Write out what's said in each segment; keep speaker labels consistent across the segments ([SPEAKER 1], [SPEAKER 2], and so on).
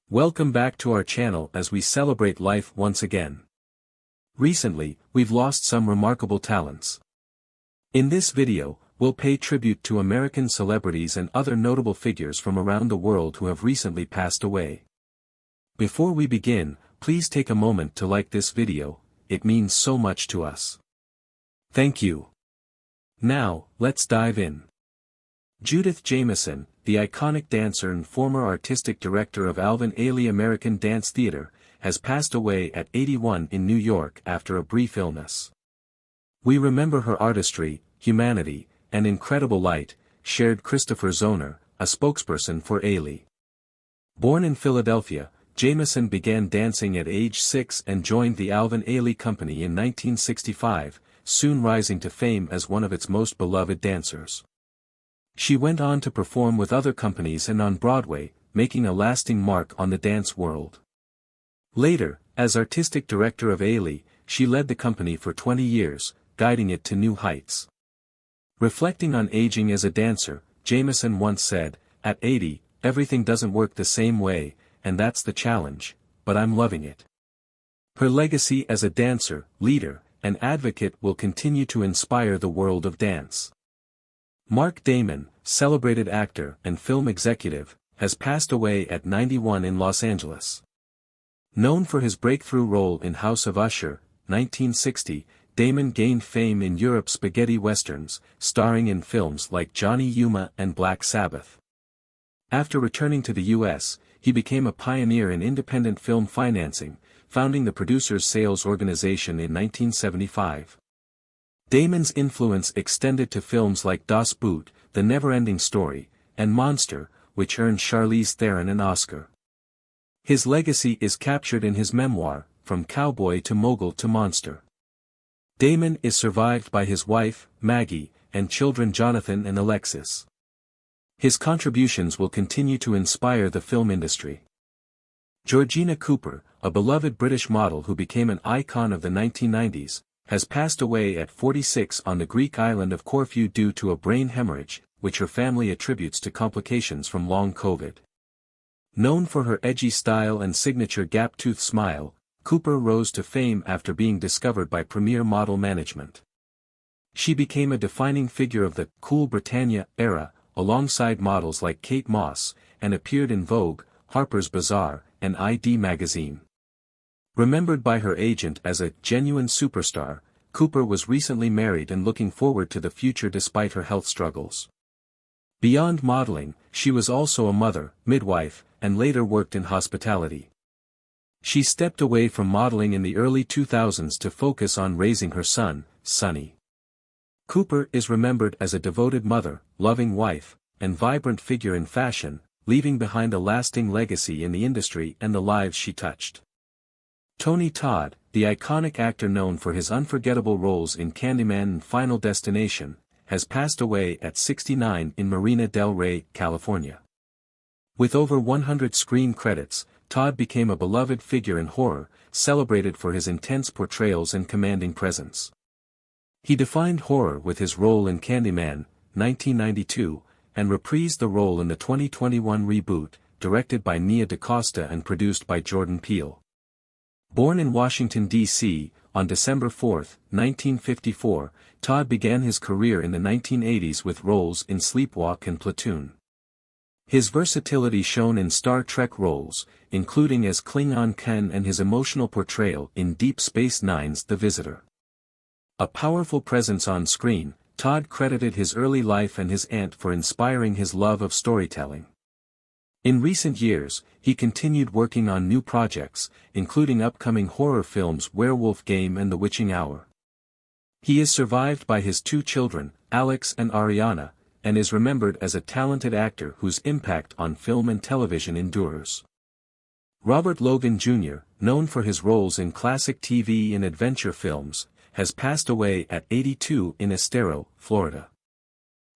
[SPEAKER 1] Welcome back to our channel as we celebrate life once again. Recently, we've lost some remarkable talents. In this video, we'll pay tribute to American celebrities and other notable figures from around the world who have recently passed away. Before we begin, please take a moment to like this video, it means so much to us. Thank you. Now, let's dive in. Judith Jameson, the iconic dancer and former artistic director of Alvin Ailey American Dance Theatre, has passed away at 81 in New York after a brief illness. We remember her artistry, humanity, and incredible light, shared Christopher Zoner, a spokesperson for Ailey. Born in Philadelphia, Jameson began dancing at age 6 and joined the Alvin Ailey Company in 1965, soon rising to fame as one of its most beloved dancers. She went on to perform with other companies and on Broadway, making a lasting mark on the dance world. Later, as artistic director of Ailey, she led the company for 20 years, guiding it to new heights. Reflecting on aging as a dancer, Jameson once said, "At 80, everything doesn't work the same way, and that's the challenge, but I'm loving it." Her legacy as a dancer, leader, and advocate will continue to inspire the world of dance. Mark Damon, celebrated actor and film executive, has passed away at 91 in Los Angeles. Known for his breakthrough role in House of Usher, 1960, Damon gained fame in Europe's spaghetti westerns, starring in films like Johnny Yuma and Black Sabbath. After returning to the U.S., he became a pioneer in independent film financing, founding the Producers Sales Organization in 1975. Damon's influence extended to films like Das Boot, The Never-Ending Story, and Monster, which earned Charlize Theron an Oscar. His legacy is captured in his memoir, From Cowboy to Mogul to Monster. Damon is survived by his wife, Maggie, and children Jonathan and Alexis. His contributions will continue to inspire the film industry. Georgina Cooper, a beloved British model who became an icon of the 1990s, has passed away at 46 on the Greek island of Corfu due to a brain hemorrhage, which her family attributes to complications from long COVID. Known for her edgy style and signature gap-toothed smile, Cooper rose to fame after being discovered by Premier Model Management. She became a defining figure of the Cool Britannia era, alongside models like Kate Moss, and appeared in Vogue, Harper's Bazaar, and ID magazine. Remembered by her agent as a genuine superstar, Cooper was recently married and looking forward to the future despite her health struggles. Beyond modeling, she was also a mother, midwife, and later worked in hospitality. She stepped away from modeling in the early 2000s to focus on raising her son, Sonny. Cooper is remembered as a devoted mother, loving wife, and vibrant figure in fashion, leaving behind a lasting legacy in the industry and the lives she touched. Tony Todd, the iconic actor known for his unforgettable roles in Candyman and Final Destination, has passed away at 69 in Marina del Rey, California. With over 100 screen credits, Todd became a beloved figure in horror, celebrated for his intense portrayals and commanding presence. He defined horror with his role in Candyman, 1992, and reprised the role in the 2021 reboot, directed by Nia DaCosta and produced by Jordan Peele. Born in Washington, D.C., on December 4, 1954, Todd began his career in the 1980s with roles in Sleepwalk and Platoon. His versatility shone in Star Trek roles, including as Klingon Ken and his emotional portrayal in Deep Space Nine's The Visitor. A powerful presence on screen, Todd credited his early life and his aunt for inspiring his love of storytelling. In recent years, he continued working on new projects, including upcoming horror films Werewolf Game and The Witching Hour. He is survived by his two children, Alex and Ariana, and is remembered as a talented actor whose impact on film and television endures. Robert Logan Jr., known for his roles in classic TV and adventure films, has passed away at 82 in Estero, Florida.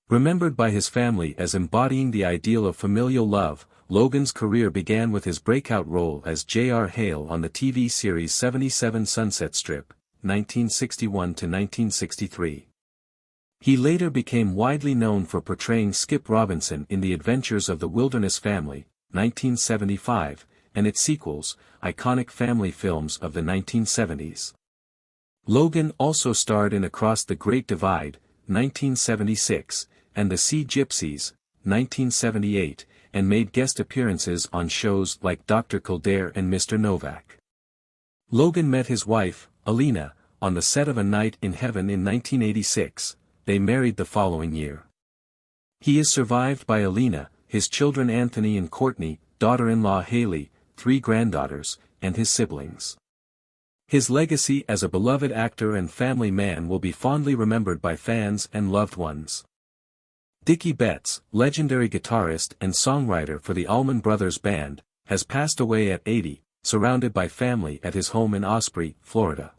[SPEAKER 1] Remembered by his family as embodying the ideal of familial love, Logan's career began with his breakout role as J.R. Hale on the TV series 77 Sunset Strip, 1961–1963. He later became widely known for portraying Skip Robinson in The Adventures of the Wilderness Family, 1975, and its sequels, iconic family films of the 1970s. Logan also starred in Across the Great Divide, 1976, and The Sea Gypsies, 1978, and made guest appearances on shows like Dr. Kildare and Mr. Novak. Logan met his wife, Alina, on the set of A Night in Heaven in 1986. They married the following year. He is survived by Alina, his children Anthony and Courtney, daughter-in-law Haley, 3 granddaughters, and his siblings. His legacy as a beloved actor and family man will be fondly remembered by fans and loved ones. Dickie Betts, legendary guitarist and songwriter for the Allman Brothers Band, has passed away at 80, surrounded by family at his home in Osprey, Florida.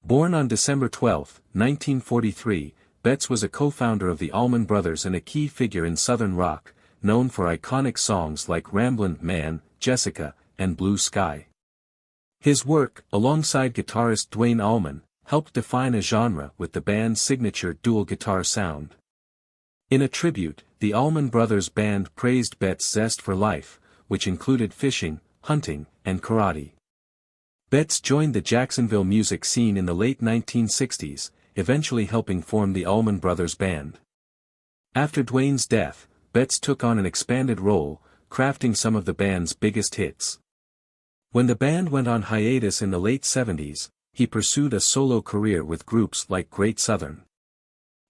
[SPEAKER 1] Born on December 12, 1943, Betts was a co-founder of the Allman Brothers and a key figure in Southern rock, known for iconic songs like Ramblin' Man, Jessica, and Blue Sky. His work, alongside guitarist Duane Allman, helped define a genre with the band's signature dual guitar sound. In a tribute, the Allman Brothers Band praised Betts' zest for life, which included fishing, hunting, and karate. Betts joined the Jacksonville music scene in the late 1960s, eventually helping form the Allman Brothers Band. After Duane's death, Betts took on an expanded role, crafting some of the band's biggest hits. When the band went on hiatus in the late 70s, he pursued a solo career with groups like Great Southern.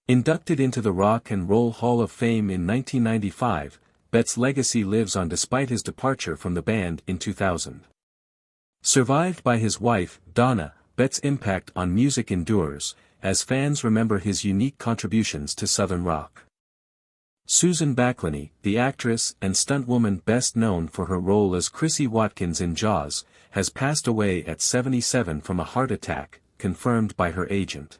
[SPEAKER 1] Inducted into the Rock and Roll Hall of Fame in 1995, Betts' legacy lives on despite his departure from the band in 2000. Survived by his wife, Donna, Betts' impact on music endures, as fans remember his unique contributions to Southern rock. Susan Backlany, the actress and stuntwoman best known for her role as Chrissy Watkins in Jaws, has passed away at 77 from a heart attack, confirmed by her agent.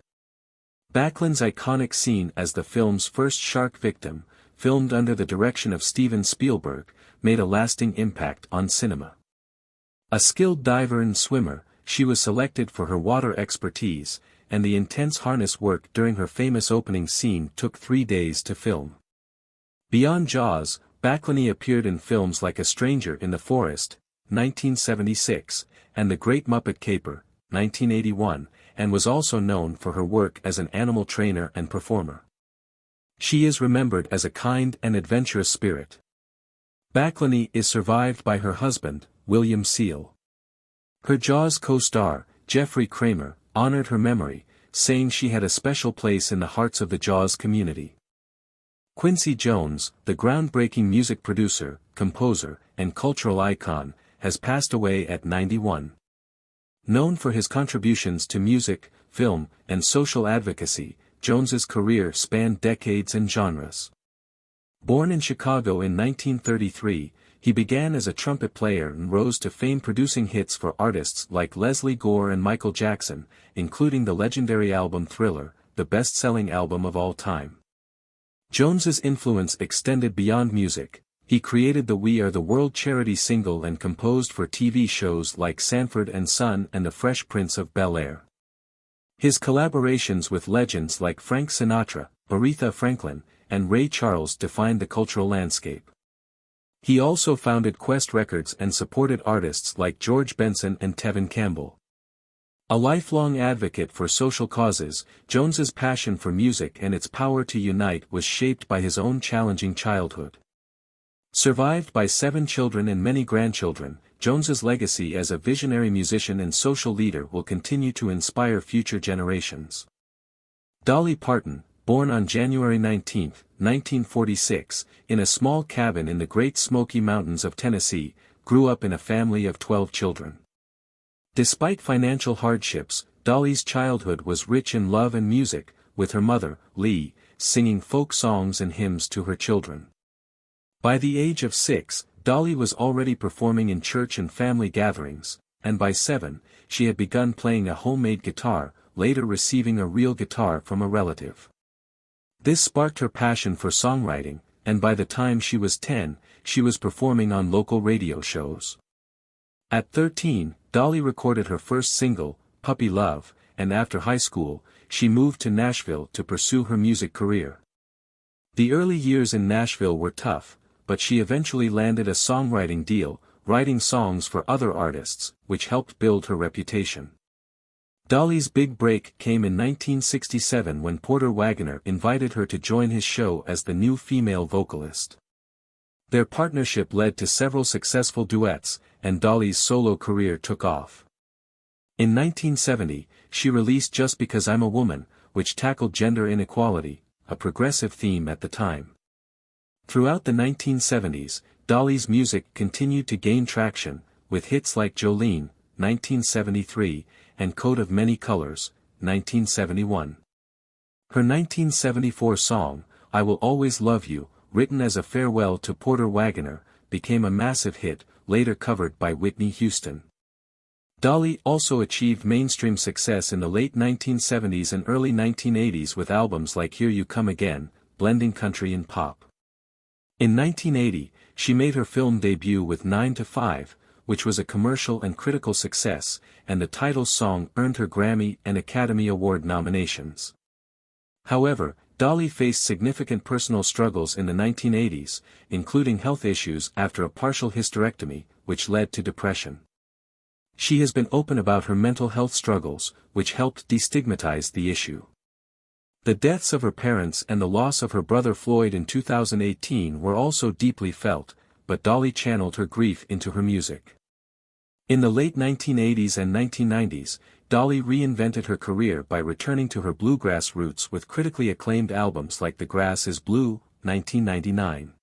[SPEAKER 1] Backlund's iconic scene as the film's first shark victim, filmed under the direction of Steven Spielberg, made a lasting impact on cinema. A skilled diver and swimmer, she was selected for her water expertise, and the intense harness work during her famous opening scene took 3 days to film. Beyond Jaws, Backlany appeared in films like A Stranger in the Forest, 1976, and The Great Muppet Caper, 1981, and was also known for her work as an animal trainer and performer. She is remembered as a kind and adventurous spirit. Backlany is survived by her husband, William Seal. Her Jaws co-star, Jeffrey Kramer, honored her memory, saying she had a special place in the hearts of the Jaws community. Quincy Jones, the groundbreaking music producer, composer, and cultural icon, has passed away at 91. Known for his contributions to music, film, and social advocacy, Jones's career spanned decades and genres. Born in Chicago in 1933, he began as a trumpet player and rose to fame producing hits for artists like Leslie Gore and Michael Jackson, including the legendary album Thriller, the best-selling album of all time. Jones's influence extended beyond music. He created the We Are the World charity single and composed for TV shows like Sanford and Son and The Fresh Prince of Bel-Air. His collaborations with legends like Frank Sinatra, Aretha Franklin, and Ray Charles defined the cultural landscape. He also founded Quest Records and supported artists like George Benson and Tevin Campbell. A lifelong advocate for social causes, Jones's passion for music and its power to unite was shaped by his own challenging childhood. Survived by 7 children and many grandchildren, Jones's legacy as a visionary musician and social leader will continue to inspire future generations. Dolly Parton, born on January 19, 1946, in a small cabin in the Great Smoky Mountains of Tennessee, grew up in a family of 12 children. Despite financial hardships, Dolly's childhood was rich in love and music, with her mother, Lee, singing folk songs and hymns to her children. By the age of 6, Dolly was already performing in church and family gatherings, and by 7, she had begun playing a homemade guitar, later receiving a real guitar from a relative. This sparked her passion for songwriting, and by the time she was 10, she was performing on local radio shows. At 13, Dolly recorded her first single, Puppy Love, and after high school, she moved to Nashville to pursue her music career. The early years in Nashville were tough, but she eventually landed a songwriting deal, writing songs for other artists, which helped build her reputation. Dolly's big break came in 1967 when Porter Wagoner invited her to join his show as the new female vocalist. Their partnership led to several successful duets, and Dolly's solo career took off. In 1970, she released Just Because I'm a Woman, which tackled gender inequality, a progressive theme at the time. Throughout the 1970s, Dolly's music continued to gain traction, with hits like Jolene, 1973, and Coat of Many Colors, 1971. Her 1974 song, I Will Always Love You, written as a farewell to Porter Wagoner, became a massive hit, later covered by Whitney Houston. Dolly also achieved mainstream success in the late 1970s and early 1980s with albums like Here You Come Again, blending country and pop. In 1980, she made her film debut with 9 to 5, which was a commercial and critical success, and the title song earned her Grammy and Academy Award nominations. However, Dolly faced significant personal struggles in the 1980s, including health issues after a partial hysterectomy, which led to depression. She has been open about her mental health struggles, which helped destigmatize the issue. The deaths of her parents and the loss of her brother Floyd in 2018 were also deeply felt, but Dolly channeled her grief into her music. In the late 1980s and 1990s, Dolly reinvented her career by returning to her bluegrass roots with critically acclaimed albums like The Grass is Blue, 1999.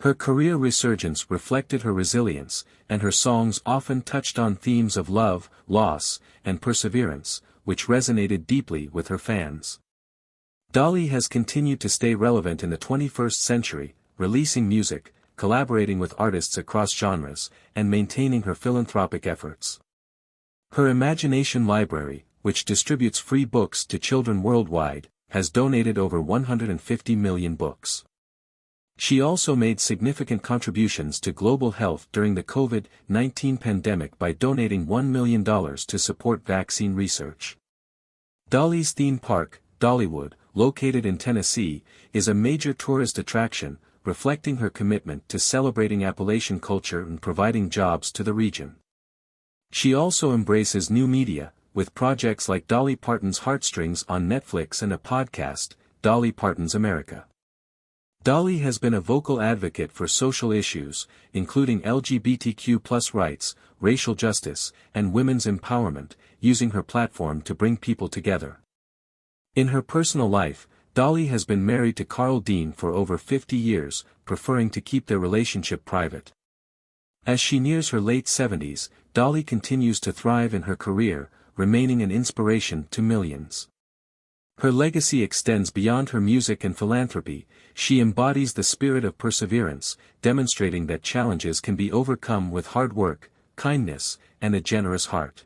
[SPEAKER 1] Her career resurgence reflected her resilience, and her songs often touched on themes of love, loss, and perseverance, which resonated deeply with her fans. Dolly has continued to stay relevant in the 21st century, releasing music, collaborating with artists across genres, and maintaining her philanthropic efforts. Her Imagination Library, which distributes free books to children worldwide, has donated over 150 million books. She also made significant contributions to global health during the COVID-19 pandemic by donating $1 million to support vaccine research. Dolly's theme park, Dollywood, located in Tennessee, is a major tourist attraction, reflecting her commitment to celebrating Appalachian culture and providing jobs to the region. She also embraces new media, with projects like Dolly Parton's Heartstrings on Netflix and a podcast, Dolly Parton's America. Dolly has been a vocal advocate for social issues, including LGBTQ+ rights, racial justice, and women's empowerment, using her platform to bring people together. In her personal life, Dolly has been married to Carl Dean for over 50 years, preferring to keep their relationship private. As she nears her late 70s, Dolly continues to thrive in her career, remaining an inspiration to millions. Her legacy extends beyond her music and philanthropy. She embodies the spirit of perseverance, demonstrating that challenges can be overcome with hard work, kindness, and a generous heart.